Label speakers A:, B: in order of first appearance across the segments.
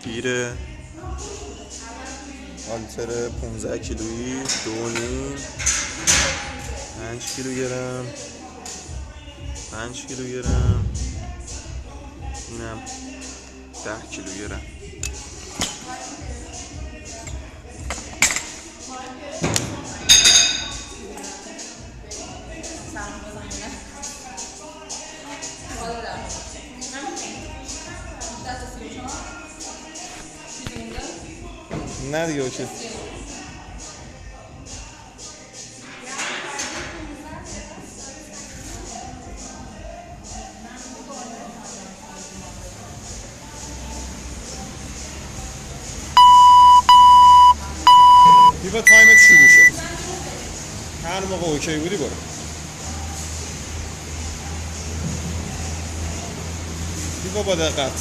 A: گیره آلتر 15 کیلویی 2.5 5 کیلوگرم 5 کیلوگرم اینم 10 کیلوگرم. نه دیگه اوکی. دیگه تایمت شروع شد. هر موقع اوکی بودی برو. دیگه با دقت.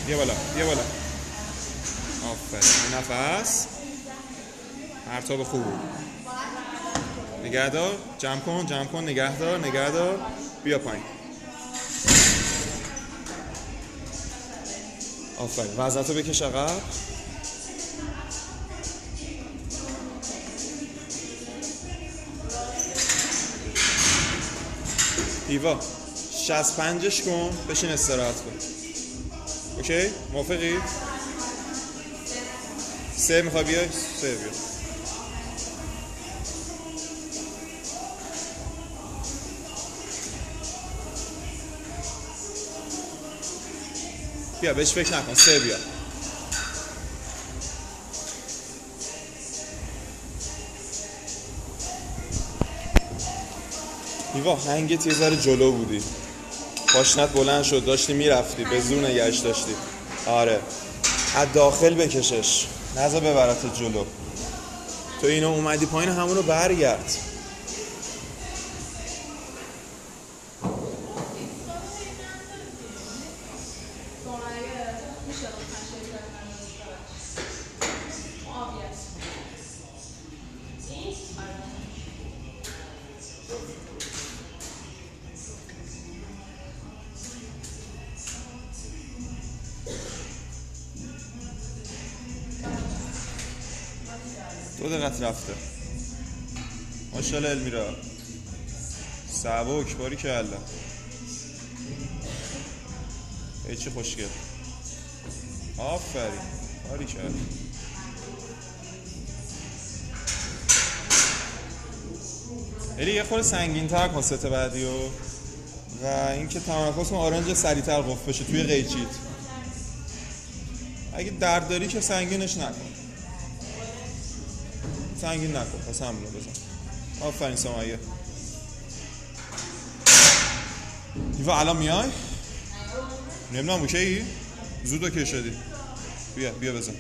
A: بیا بالا بیا بالا. آفرین. نفس پرتاب خوب نگه دار. جمع کن نگه دار بیا پایین. آفرین. وزنتو بکش عقب. ایوا 65ش کن بشین استراحت کن. اوکی؟ موافقی؟ 3 میخوای بیای؟ 3 بیا. بیا بهش فکر نکن. 3 بیا. ایوا هنگت یه ذره جلو بودی. پاشنت بلند شد داشتی میرفتی به زور نگهش داشتی. آره از داخل بکشش نذار ببرت جلو. تو اینو اومدی پایین همونو برگرد. دو دقیقه رفته. ماشاءالله المیرا سبک باری که الله ای چه خوشگل. آفرین باری که الله. الی یه خورده سنگین تر کن ست بعدی و اینکه تمرکز کن آرنج سریعتر قفل بشه توی قیچیت. اگه درد داری که سنگینش نکن. سنگین نکن پس همونو بزن. آفرین سمایه. ایوا الان میای؟ نمیدونم اوکی؟ زود اوکی شدی. بیا بزن.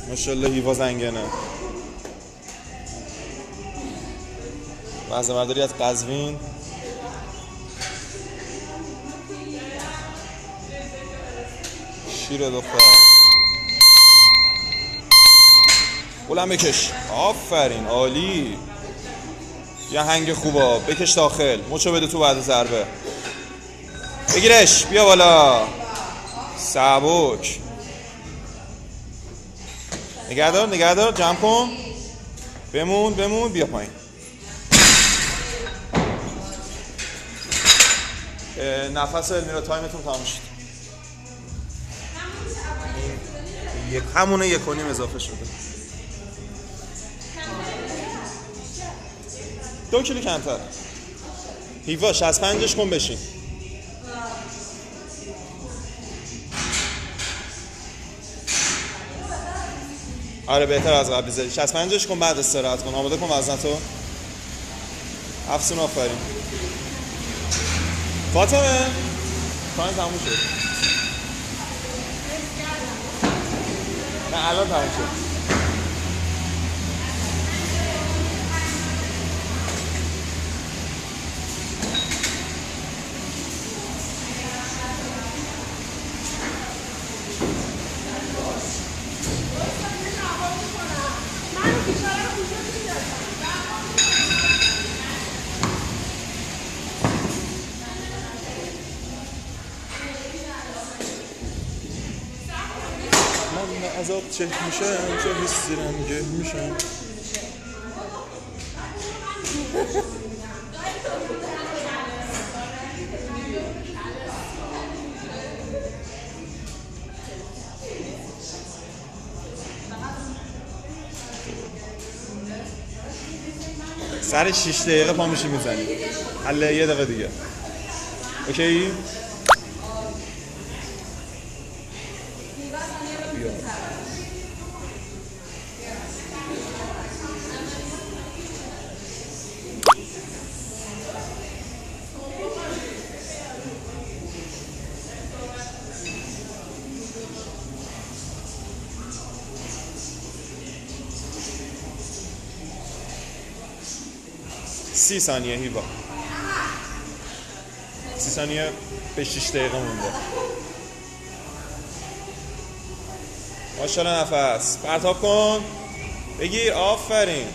A: ماشاءالله هیوا زنگنه. وزن برداری از قزوین. شیر دختر. بلند بکش. آفرین عالی. یه هنگ خوبا بکش داخل. مچو بده تو بعد ضربه. بگیرش بیا بالا. سبک. نگه دار جمع کن. بمون بیا پایین. نفس المیرا تایمتون تموم شد. همونه 1.5 اضافه شده. 2 کیلو کمتر. هیوا 65ش کن بشین. آره بهتر از قبل زدی. 65ش کن بعد استراحت کن. آماده کن وزنتو. افسون آفرین. فاطمه تایم تموم شد. نه الان تموم شد. من عذاب چه میشم چه حسیرم گه میشم. سر 6 دقیقه پا میشی میزنی. حله 1 دقیقه دیگه. اوکی؟ 30 ثانیه هیوا. 30 ثانیه به 6 دقیقه مونده. ماشاءالله نفس پرتاب کن بگیر. آفرین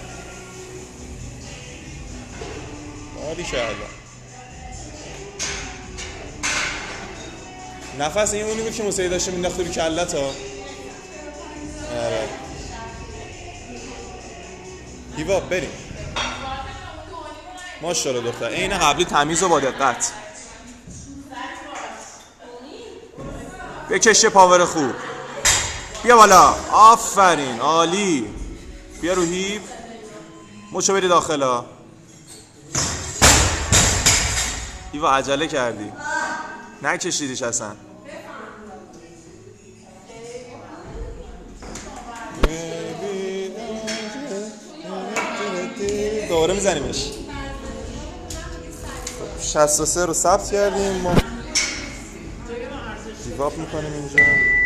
A: عالی کردم. نفس این اونی بود که موسیقی داشته مینداخت رو کلت ها. آره هیوا بریم. ماشاءالله دختر این قبلی تمیز و با دقت. بکش پاور خوب. بیا بالا. آفرین عالی. بیا رو هیپ. مچو بری داخل ها. هیوا عجله کردی نکشیدیش اصلا. دوباره میزنیمش. 63 رو ثبت کردیم. ما دیواپ میکنیم اینجا.